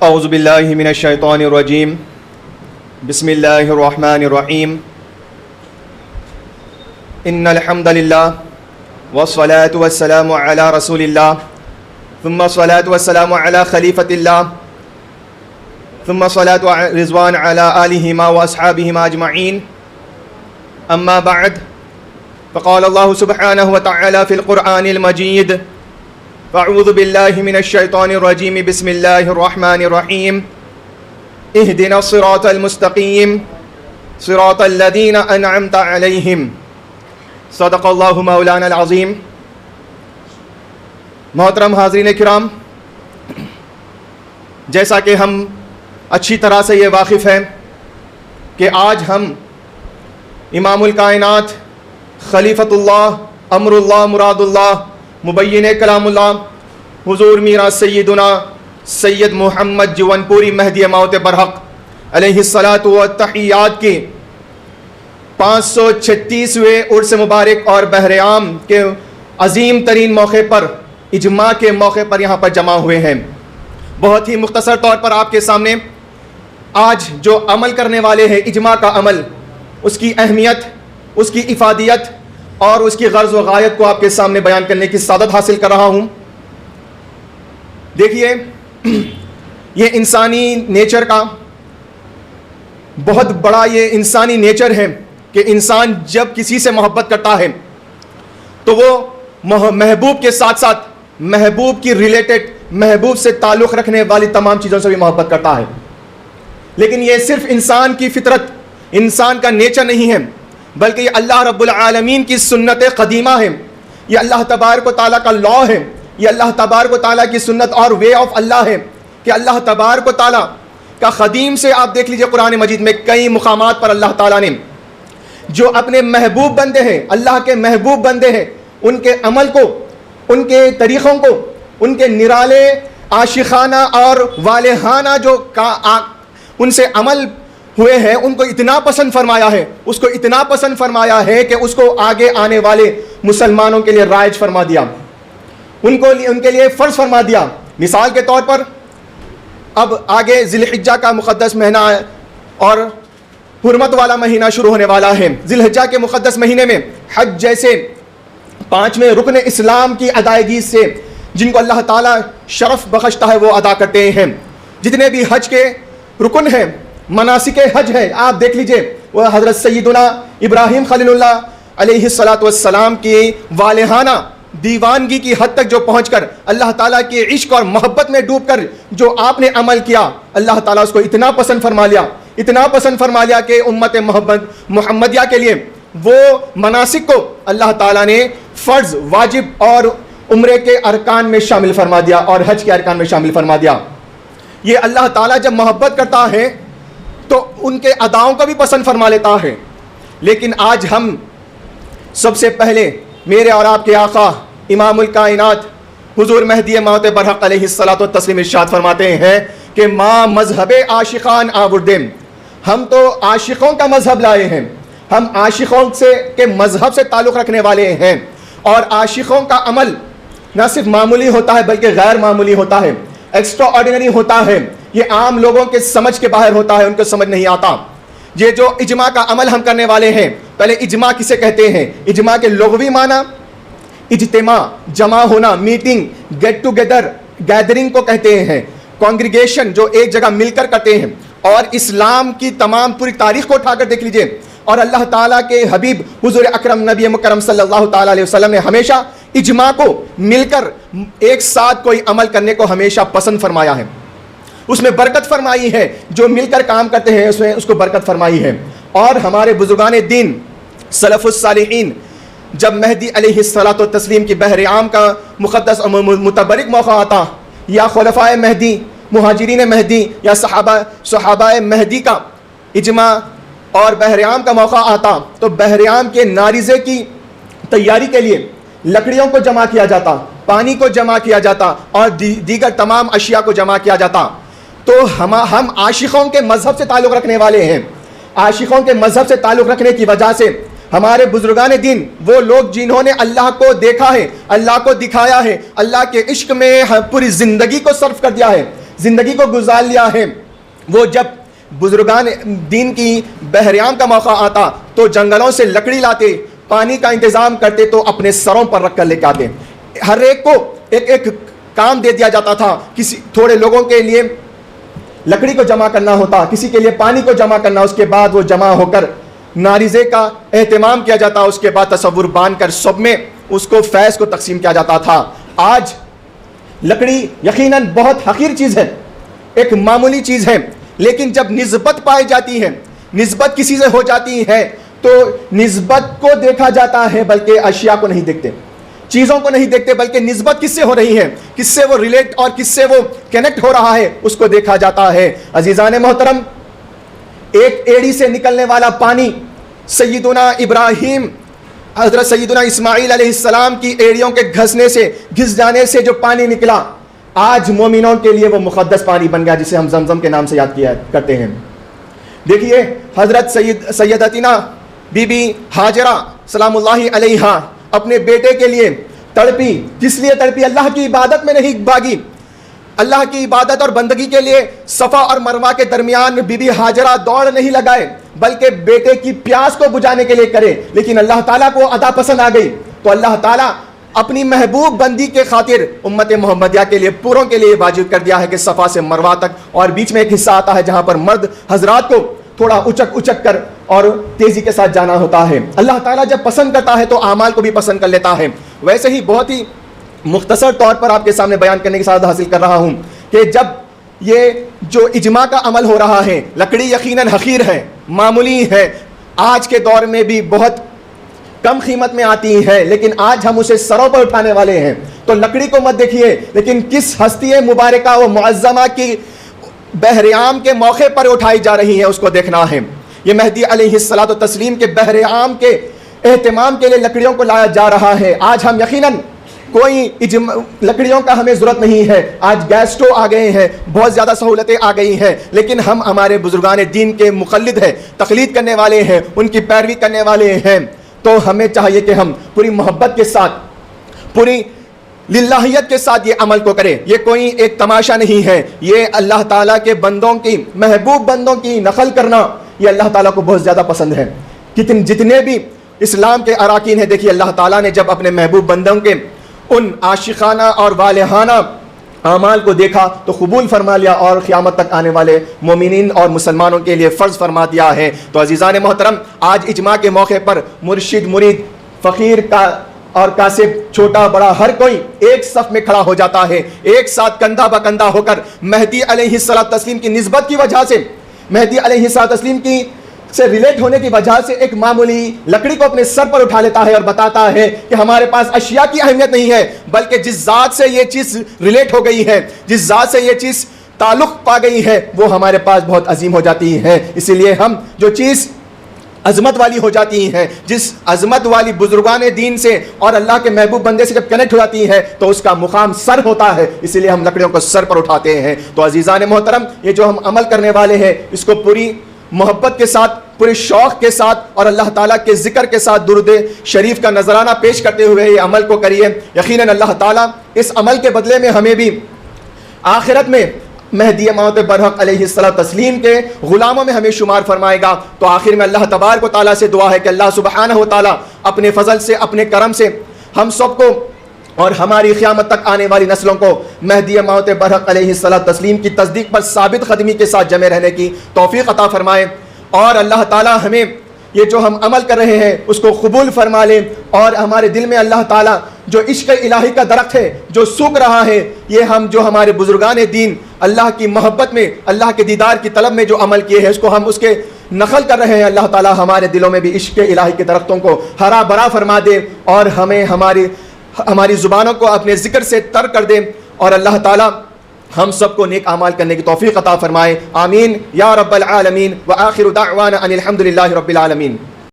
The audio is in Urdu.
اعوذ باللہ من الشیطان الرجیم بسم اللہ الرحمن الرحیم ان الحمد للہ والصلاة والسلام علی رسول اللہ ثم الصلاة والسلام علی خلیفۃ اللہ ثم الصلاة رضوان علی آلہما واصحابہما اجمعین اما بعد فقال اللہ سبحانہ وتعالی فی القرآن المجید اعوذ باللہ من الشیطان الرجیم بسم اللہ الرحمن الرحیم اہدنا الصراط المستقیم صراط الذین انعمت علیہم صدق اللہ مولانا العظیم۔ محترم حاضرین کرام، جیسا کہ ہم اچھی طرح سے یہ واقف ہیں کہ آج ہم امام الکائنات خلیفۃ اللہ امر اللہ مراد اللہ مبین کلام اللہ حضور میرا سیدنا سید محمد جون پوری مہدی موت برحق علیہ الصلاۃ والتحیات کے 536ویں عرس مبارک اور بہرعام کے عظیم ترین موقع پر اجماع کے موقع پر یہاں پر جمع ہوئے ہیں۔ بہت ہی مختصر طور پر آپ کے سامنے آج جو عمل کرنے والے ہیں اجماع کا عمل، اس کی اہمیت، اس کی افادیت اور اس کی غرض و غایت کو آپ کے سامنے بیان کرنے کی سعادت حاصل کر رہا ہوں۔ دیکھیے، یہ انسانی نیچر کا بہت بڑا یہ انسانی نیچر ہے کہ انسان جب کسی سے محبت کرتا ہے تو وہ محبوب کے ساتھ ساتھ محبوب کی ریلیٹڈ، محبوب سے تعلق رکھنے والی تمام چیزوں سے بھی محبت کرتا ہے۔ لیکن یہ صرف انسان کی فطرت، انسان کا نیچر نہیں ہے، بلکہ یہ اللہ رب العالمین کی سنت قدیمہ ہے، یہ اللہ تبارک و تعالیٰ کا لا ہے، یہ اللہ تبارک و تعالیٰ کی سنت اور وے آف اللہ ہے کہ اللہ تبارک و تعالیٰ کا قدیم سے آپ دیکھ لیجئے قرآن مجید میں کئی مقامات پر اللہ تعالیٰ نے جو اپنے محبوب بندے ہیں، اللہ کے محبوب بندے ہیں، ان کے عمل کو، ان کے طریقوں کو، ان کے نرالے عاشقانہ اور والہانہ جو ان سے عمل ہوئے ہیں، ان کو اتنا پسند فرمایا ہے، اس کو اتنا پسند فرمایا ہے کہ اس کو آگے آنے والے مسلمانوں کے لیے رائج فرما دیا، ان کے لیے فرض فرما دیا۔ مثال کے طور پر اب آگے ذی الحجہ کا مقدس مہینہ اور حرمت والا مہینہ شروع ہونے والا ہے۔ ذی الحجہ کے مقدس مہینے میں حج جیسے 5ویں رکن اسلام کی ادائیگی سے جن کو اللہ تعالیٰ شرف بخشتا ہے وہ ادا کرتے ہیں۔ جتنے بھی حج کے رکن ہیں، مناسک حج ہے، آپ دیکھ لیجئے، وہ حضرت سیدنا ابراہیم خلیل اللہ علیہ السلام کی والہانہ دیوانگی کی حد تک جو پہنچ کر اللہ تعالیٰ کے عشق اور محبت میں ڈوب کر جو آپ نے عمل کیا، اللہ تعالیٰ اس کو اتنا پسند فرما لیا، اتنا پسند فرما لیا کہ امت محمدیہ کے لیے وہ مناسک کو اللہ تعالیٰ نے فرض، واجب اور عمرے کے ارکان میں شامل فرما دیا اور حج کے ارکان میں شامل فرما دیا۔ یہ اللہ تعالیٰ جب محبت کرتا ہے تو ان کے اداؤں کو بھی پسند فرما لیتا ہے۔ لیکن آج ہم سب سے پہلے میرے اور آپ کے آقا امام الکائنات حضور مہدی موت برحق علیہ الصلاۃ والتسلیم ارشاد فرماتے ہیں کہ ما مذہب عاشقان آوردیم، ہم تو عاشقوں کا مذہب لائے ہیں، ہم عاشقوں کے مذہب سے تعلق رکھنے والے ہیں، اور عاشقوں کا عمل نہ صرف معمولی ہوتا ہے بلکہ غیر معمولی ہوتا ہے، ایکسٹرا آرڈینری ہوتا ہے، یہ عام لوگوں کے سمجھ کے باہر ہوتا ہے، ان کو سمجھ نہیں آتا۔ یہ جو اجماع کا عمل ہم کرنے والے ہیں، پہلے اجماع کسے کہتے ہیں؟ اجماع کے لغوی معنی اجتماع، جمع ہونا، میٹنگ، گیٹ ٹوگیدر، گیدرنگ کو کہتے ہیں، کانگریگیشن جو ایک جگہ مل کر کرتے ہیں۔ اور اسلام کی تمام پوری تاریخ کو اٹھا کر دیکھ لیجئے، اور اللہ تعالیٰ کے حبیب حضور اکرم نبی مکرم صلی اللہ تعالیٰ علیہ وسلم نے ہمیشہ اجماع کو مل کر ایک ساتھ کوئی عمل کرنے کو ہمیشہ پسند فرمایا ہے، اس میں برکت فرمائی ہے، جو مل کر کام کرتے ہیں اس میں اس کو برکت فرمائی ہے۔ اور ہمارے بزرگان دین سلف الصالحین جب مہدی علیہ الصلاۃ والتسلیم کی بہرعام کا مقدس اور متبرک موقع آتا، یا خلفائے مہدی، مہاجرین مہدی یا صحابہ مہدی کا اجماع اور بہرعام کا موقع آتا، تو بہرعام کے ناریزے کی تیاری کے لیے لکڑیوں کو جمع کیا جاتا، پانی کو جمع کیا جاتا اور دیگر تمام اشیاء کو جمع کیا جاتا۔ تو ہم عاشقوں کے مذہب سے تعلق رکھنے والے ہیں، عاشقوں کے مذہب سے تعلق رکھنے کی وجہ سے ہمارے بزرگان دین وہ لوگ جنہوں نے اللہ کو دیکھا ہے، اللہ کو دکھایا ہے، اللہ کے عشق میں پوری زندگی کو صرف کر دیا ہے، زندگی کو گزار لیا ہے، وہ جب بزرگان دین کی بحریام کا موقع آتا تو جنگلوں سے لکڑی لاتے، پانی کا انتظام کرتے تو اپنے سروں پر رکھ کر لے کے آتے. ہر ایک کو ایک ایک کام دے دیا جاتا تھا. کسی تھوڑے لوگوں کے لیے لکڑی کو جمع کرنا ہوتا، کسی کے لیے پانی کو جمع کرنا، اس کے بعد وہ جمع ہو کر ناریزے کا اہتمام کیا جاتا، اس کے بعد تصور باندھ کر سب میں اس کو فیض کو تقسیم کیا جاتا تھا. آج لکڑی یقیناً بہت حقیر چیز ہے، ایک معمولی چیز ہے، لیکن جب نسبت پائی جاتی ہے، نسبت کسی سے ہو جاتی ہے تو نسبت کو دیکھا جاتا ہے، بلکہ اشیاء کو نہیں دیکھتے، چیزوں کو نہیں دیکھتے، بلکہ نسبت کس سے ہو رہی ہے، کس سے وہ ریلیٹ اور کس سے وہ کنیکٹ ہو رہا ہے، اس کو دیکھا جاتا ہے. عزیزان محترم، ایک ایڑی سے نکلنے والا پانی سیدنا ابراہیم، حضرت سیدنا اسماعیل علیہ السلام کی ایڑیوں کے گھس جانے سے جو پانی نکلا، آج مومنوں کے لیے وہ مقدس پانی بن گیا، جسے ہم زمزم کے نام سے یاد کیا کرتے ہیں. دیکھیے حضرت سیدتنا بی بی ہاجرہ سلام اللہ علیہا اپنے بیٹے کے لیے تڑپی. کس لیے تڑپی؟ اللہ کی عبادت میں نہیں بھاگی. اللہ کی عبادت اور بندگی کے لیے صفا اور مروہ کے درمیان بی بی ہاجرہ دوڑ نہیں لگائے، بلکہ بیٹے کی پیاس کو بجھانے کے لیے کرے. لیکن اللہ تعالیٰ کو ادا پسند آ گئی تو اللہ تعالیٰ اپنی محبوب بندی کے خاطر امت محمدیہ کے لیے پوروں کے لیے واجب کر دیا ہے کہ صفا سے مروہ تک، اور بیچ میں ایک حصہ آتا ہے جہاں پر مرد حضرات کو تھوڑا اچک کر اور تیزی کے ساتھ جانا ہوتا ہے. اللہ تعالیٰ جب پسند کرتا ہے تو اعمال کو بھی پسند کر لیتا ہے. ویسے ہی بہت ہی مختصر طور پر آپ کے سامنے بیان کرنے کی سعادت حاصل کر رہا ہوں کہ جب یہ جو اجماع کا عمل ہو رہا ہے، لکڑی یقیناً حقیر ہے، معمولی ہے، آج کے دور میں بھی بہت کم قیمت میں آتی ہے، لیکن آج ہم اسے سروں پر اٹھانے والے ہیں. تو لکڑی کو مت دیکھیے، لیکن کس ہستی مبارکہ و معظمہ کی بحریام کے موقع پر اٹھائی جا رہی ہے، اس کو دیکھنا ہے. یہ مہدی علیہ الصلوۃ والتسلیم کے بحریام کے اہتمام کے لیے لکڑیوں کو لایا جا رہا ہے. آج ہم یقیناً کوئی لکڑیوں کا ہمیں ضرورت نہیں ہے، آج گیس سٹو آ گئے ہیں، بہت زیادہ سہولتیں آ گئی ہیں، لیکن ہم ہمارے بزرگان دین کے مقلد ہیں، تقلید کرنے والے ہیں، ان کی پیروی کرنے والے ہیں. تو ہمیں چاہیے کہ ہم پوری محبت کے ساتھ، پوری للہیت کے ساتھ یہ عمل کو کریں. یہ کوئی ایک تماشا نہیں ہے، یہ اللہ تعالیٰ کے بندوں کی، محبوب بندوں کی نقل کرنا یہ اللہ تعالیٰ کو بہت زیادہ پسند ہے. جتنے بھی اسلام کے اراکین ہیں، دیکھیے اللہ تعالیٰ نے جب اپنے محبوب بندوں کے ان عاشقانہ اور والہانہ اعمال کو دیکھا تو قبول فرما لیا، اور قیامت تک آنے والے مومنین اور مسلمانوں کے لیے فرض فرما دیا ہے. تو عزیزان محترم، آج اجماع کے موقع پر مرشد، مرید، فقیر کا اور کاسب، چھوٹا بڑا ہر کوئی ایک صف میں کھڑا ہو جاتا ہے، ایک ساتھ کندھا بکندھا ہو کر مہدی علیہ الصلوۃ والتسلیم کی نسبت کی وجہ سے، مہدی علیہ الصلوۃ والتسلیم کی سے ریلیٹ ہونے کی وجہ سے ایک معمولی لکڑی کو اپنے سر پر اٹھا لیتا ہے اور بتاتا ہے کہ ہمارے پاس اشیاء کی اہمیت نہیں ہے، بلکہ جس ذات سے یہ چیز ریلیٹ ہو گئی ہے، جس ذات سے یہ چیز تعلق پا گئی ہے، وہ ہمارے پاس بہت عظیم ہو جاتی ہے. اسی لیے ہم جو چیز عظمت والی ہو جاتی ہیں، جس عظمت والی بزرگان دین سے اور اللہ کے محبوب بندے سے جب کنیکٹ ہو جاتی ہے تو اس کا مقام سر ہوتا ہے، اسی لیے ہم لکڑیوں کو سر پر اٹھاتے ہیں. تو عزیزان محترم، یہ جو ہم عمل کرنے والے ہیں، اس کو پوری محبت کے ساتھ، پورے شوق کے ساتھ اور اللہ تعالیٰ کے ذکر کے ساتھ درود شریف کا نذرانہ پیش کرتے ہوئے یہ عمل کو کریے. یقیناً اللہ تعالیٰ اس عمل کے بدلے میں ہمیں بھی آخرت میں مہدی موعود برحق علیہ الصلوۃ والتسلیم کے غلاموں میں ہمیں شمار فرمائے گا. تو آخر میں اللہ تبارک و تعالیٰ سے دعا ہے کہ اللہ سبحانہ و تعالیٰ اپنے فضل سے، اپنے کرم سے ہم سب کو اور ہماری قیامت تک آنے والی نسلوں کو مہدی موعود برحق علیہ الصلوۃ والتسلیم کی تصدیق پر ثابت قدمی کے ساتھ جمع رہنے کی توفیق عطا فرمائے. اور اللہ تعالیٰ ہمیں یہ جو ہم عمل کر رہے ہیں اس کو قبول فرما لے، اور ہمارے دل میں اللہ تعالیٰ جو عشق الہی کا درخت ہے جو سوکھ رہا ہے، یہ ہم جو ہمارے بزرگان دین اللہ کی محبت میں، اللہ کے دیدار کی طلب میں جو عمل کیے ہیں، اس کو ہم اس کے نقل کر رہے ہیں. اللہ تعالیٰ ہمارے دلوں میں بھی عشق الہی کے درختوں کو ہرا بھرا فرما دے، اور ہمیں ہماری زبانوں کو اپنے ذکر سے تر کر دے، اور اللہ تعالیٰ ہم سب کو نیک اعمال کرنے کی توفیق عطا فرمائے. آمین یا رب العالمین. وآخر دعوانا ان الحمد للہ رب العالمین.